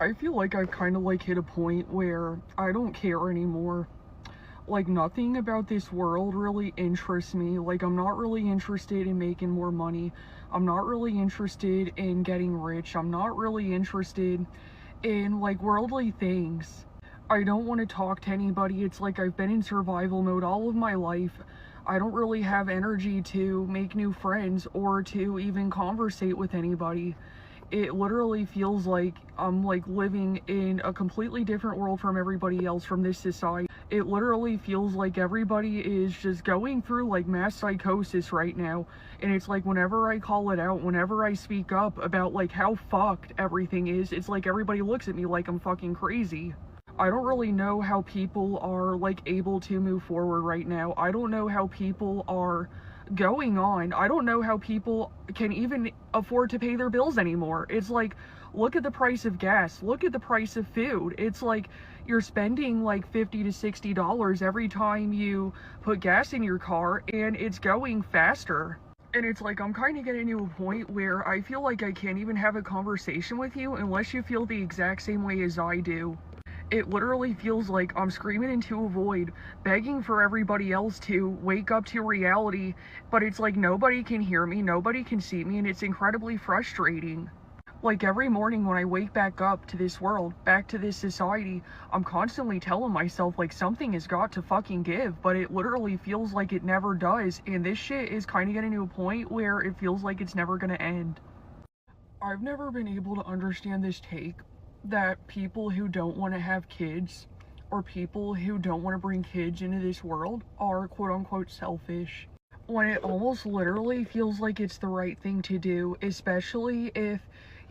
I feel like I've kind of like hit a point where I don't care anymore. Like nothing about this world really interests me. Like I'm not really interested in making more money. I'm not really interested in getting rich. I'm not really interested in like worldly things. I don't want to talk to anybody. It's like I've been in survival mode all of my life. I don't really have energy to make new friends or to even conversate with anybody. It literally feels like I'm like living in a completely different world from everybody else from this society. It literally feels like everybody is just going through like mass psychosis right now. And it's like whenever I call it out, whenever I speak up about like how fucked everything is, it's like everybody looks at me like I'm fucking crazy. I don't really know how people are like able to move forward right now. I don't know how people are going on. I don't know how people can even afford to pay their bills anymore. It's like, look at the price of gas, look at the price of food. It's like you're spending like $50 to $60 every time you put gas in your car, and it's going faster. And it's like I'm kind of getting to a point where I feel like I can't even have a conversation with you unless you feel the exact same way as I do. It literally feels like I'm screaming into a void, begging for everybody else to wake up to reality, but it's like nobody can hear me, nobody can see me, and it's incredibly frustrating. Like every morning when I wake back up to this world, back to this society, I'm constantly telling myself like something has got to fucking give, but it literally feels like it never does, and this shit is kind of getting to a point where it feels like it's never gonna end. I've never been able to understand this take that people who don't want to have kids or people who don't want to bring kids into this world are quote unquote selfish, when it almost literally feels like it's the right thing to do, especially if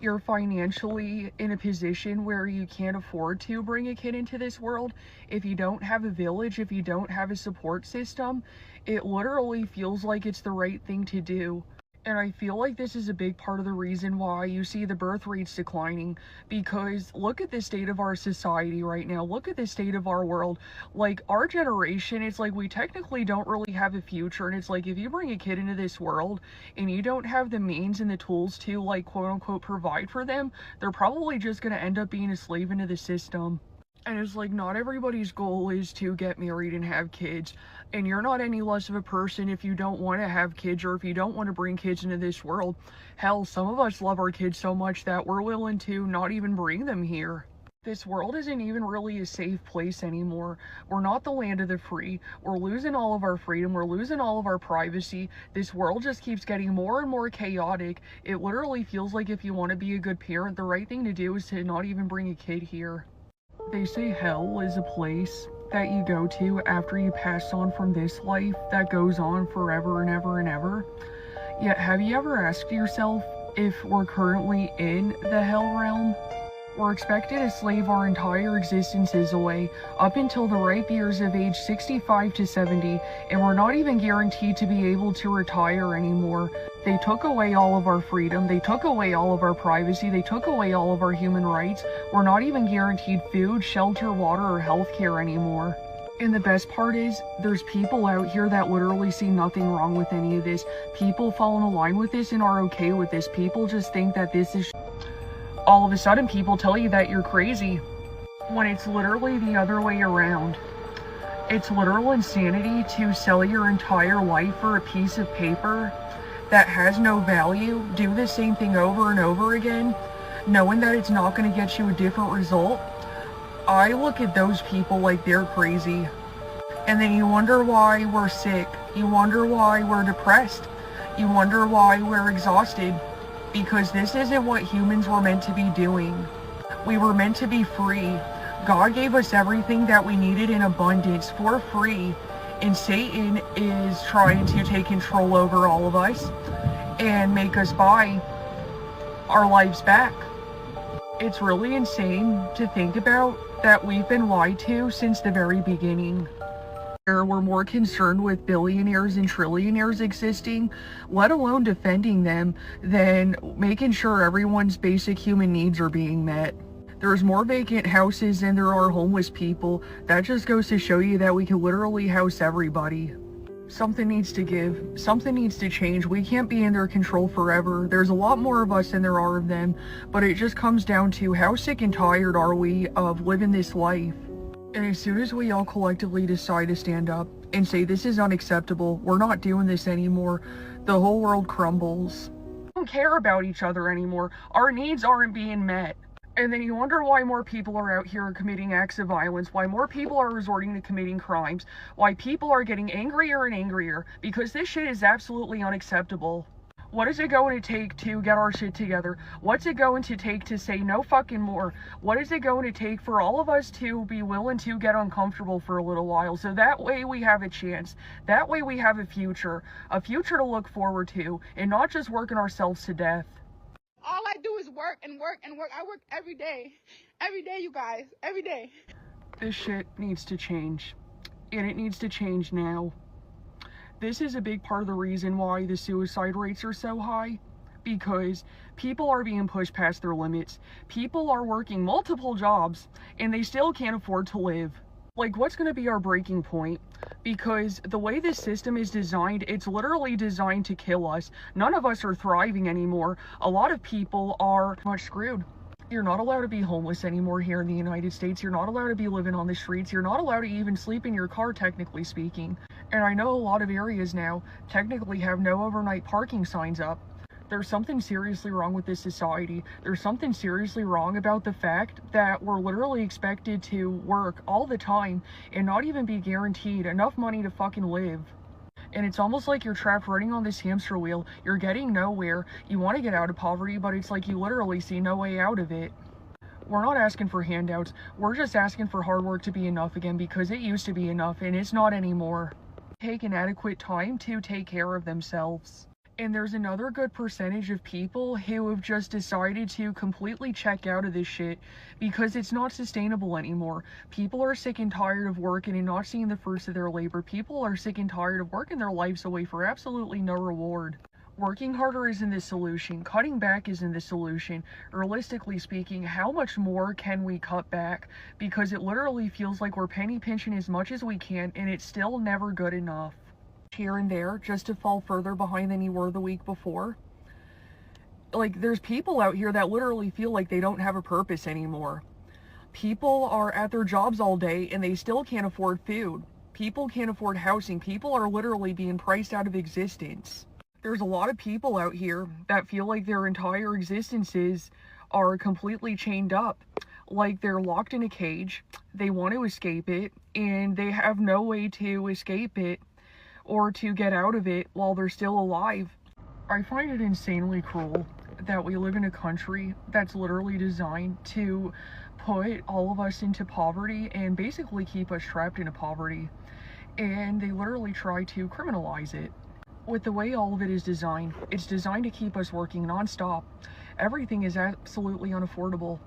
you're financially in a position where you can't afford to bring a kid into this world. If you don't have a village, if you don't have a support system, it literally feels like it's the right thing to do. And I feel like this is a big part of the reason why you see the birth rates declining, because look at the state of our society right now. Look at the state of our world. Like our generation, it's like we technically don't really have a future. And it's like if you bring a kid into this world and you don't have the means and the tools to like quote unquote provide for them, they're probably just going to end up being a slave into the system. And it's like not everybody's goal is to get married and have kids. And you're not any less of a person if you don't want to have kids or if you don't want to bring kids into this world. Hell, some of us love our kids so much that we're willing to not even bring them here. This world isn't even really a safe place anymore. We're not the land of the free. We're losing all of our freedom. We're losing all of our privacy. This world just keeps getting more and more chaotic. It literally feels like if you want to be a good parent, the right thing to do is to not even bring a kid here. They say hell is a place that you go to after you pass on from this life that goes on forever and ever and ever. Yet have you ever asked yourself if we're currently in the hell realm? We're expected to slave our entire existences away up until the ripe years of age 65 to 70, and we're not even guaranteed to be able to retire anymore. They took away all of our freedom, they took away all of our privacy, they took away all of our human rights. We're not even guaranteed food, shelter, water, or healthcare anymore. And the best part is, there's people out here that literally see nothing wrong with any of this. People fall in line with this and are okay with this. People just think that this is all of a sudden people tell you that you're crazy, when it's literally the other way around. It's literal insanity to sell your entire life for a piece of paper that has no value, do the same thing over and over again, knowing that it's not going to get you a different result. I look at those people like they're crazy. And then you wonder why we're sick. You wonder why we're depressed. You wonder why we're exhausted. Because this isn't what humans were meant to be doing. We were meant to be free. God gave us everything that we needed in abundance for free. And Satan is trying to take control over all of us and make us buy our lives back. It's really insane to think about that we've been lied to since the very beginning. We're more concerned with billionaires and trillionaires existing, let alone defending them, than making sure everyone's basic human needs are being met. There's more vacant houses than there are homeless people. That just goes to show you that we can literally house everybody. Something needs to give. Something needs to change. We can't be in their control forever. There's a lot more of us than there are of them, but it just comes down to how sick and tired are we of living this life. And as soon as we all collectively decide to stand up and say this is unacceptable, we're not doing this anymore, the whole world crumbles. We don't care about each other anymore. Our needs aren't being met. And then you wonder why more people are out here committing acts of violence, why more people are resorting to committing crimes, why people are getting angrier and angrier, because this shit is absolutely unacceptable. What is it going to take to get our shit together? What's it going to take to say no fucking more? What is it going to take for all of us to be willing to get uncomfortable for a little while, so that way we have a chance, that way we have a future to look forward to, and not just working ourselves to death. All I do is work and work and work. I work every day, you guys, every day. This shit needs to change, and it needs to change now. This is a big part of the reason why the suicide rates are so high, because people are being pushed past their limits. People are working multiple jobs and they still can't afford to live. Like, what's going to be our breaking point? Because the way this system is designed, it's literally designed to kill us. None of us are thriving anymore. A lot of people are much screwed. You're not allowed to be homeless anymore here in the United States. You're not allowed to be living on the streets. You're not allowed to even sleep in your car, technically speaking. And I know a lot of areas now technically have no overnight parking signs up. There's something seriously wrong with this society. There's something seriously wrong about the fact that we're literally expected to work all the time and not even be guaranteed enough money to fucking live. And it's almost like you're trapped running on this hamster wheel. You're getting nowhere. You want to get out of poverty, but it's like you literally see no way out of it. We're not asking for handouts. We're just asking for hard work to be enough again, because it used to be enough and it's not anymore. Take an adequate time to take care of themselves. And there's another good percentage of people who have just decided to completely check out of this shit because it's not sustainable anymore. People are sick and tired of working and not seeing the fruits of their labor. People are sick and tired of working their lives away for absolutely no reward. Working harder isn't the solution. Cutting back isn't the solution. Realistically speaking, how much more can we cut back? Because it literally feels like we're penny pinching as much as we can and it's still never good enough. Here and there, just to fall further behind than you were the week before. Like, there's people out here that literally feel like they don't have a purpose anymore. People are at their jobs all day and they still can't afford food. People can't afford housing. People are literally being priced out of existence. There's a lot of people out here that feel like their entire existences are completely chained up. Like they're locked in a cage, they want to escape it, and they have no way to escape it or to get out of it while they're still alive. I find it insanely cruel that we live in a country that's literally designed to put all of us into poverty and basically keep us trapped into poverty. And they literally try to criminalize it. With the way all of it is designed, it's designed to keep us working nonstop. Everything is absolutely unaffordable.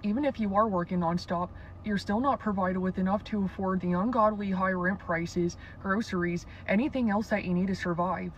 Even if you are working nonstop, you're still not provided with enough to afford the ungodly high rent prices, groceries, anything else that you need to survive.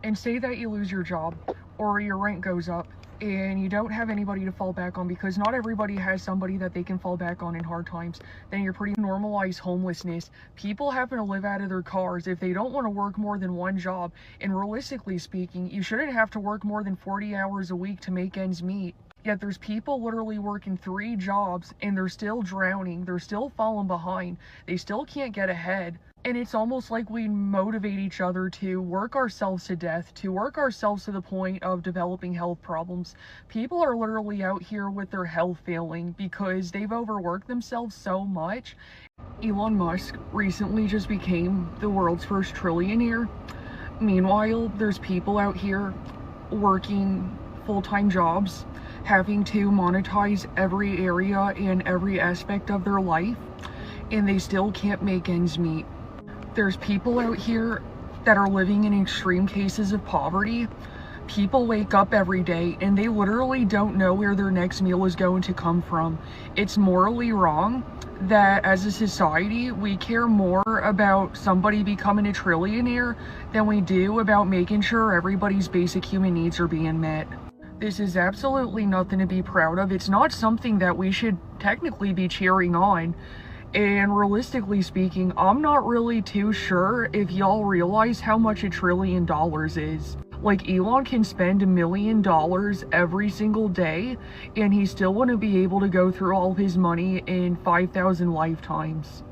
And say that you lose your job, or your rent goes up, and you don't have anybody to fall back on, because not everybody has somebody that they can fall back on in hard times. Then you're pretty normalized homelessness. People having to live out of their cars if they don't want to work more than one job. And realistically speaking, you shouldn't have to work more than 40 hours a week to make ends meet. Yet there's people literally working 3 jobs and they're still drowning, they're still falling behind, they still can't get ahead. And it's almost like we motivate each other to work ourselves to death, to work ourselves to the point of developing health problems. People are literally out here with their health failing because they've overworked themselves so much. Elon Musk recently just became the world's first trillionaire. Meanwhile, there's people out here working full-time jobs, having to monetize every area and every aspect of their life, and they still can't make ends meet. There's people out here that are living in extreme cases of poverty. People wake up every day and they literally don't know where their next meal is going to come from. It's morally wrong that as a society we care more about somebody becoming a trillionaire than we do about making sure everybody's basic human needs are being met. This is absolutely nothing to be proud of. It's not something that we should technically be cheering on. And realistically speaking, I'm not really too sure if y'all realize how much $1 trillion is. Like, Elon can spend $1 million every single day, and he still wouldn't be able to go through all his money in 5,000 lifetimes.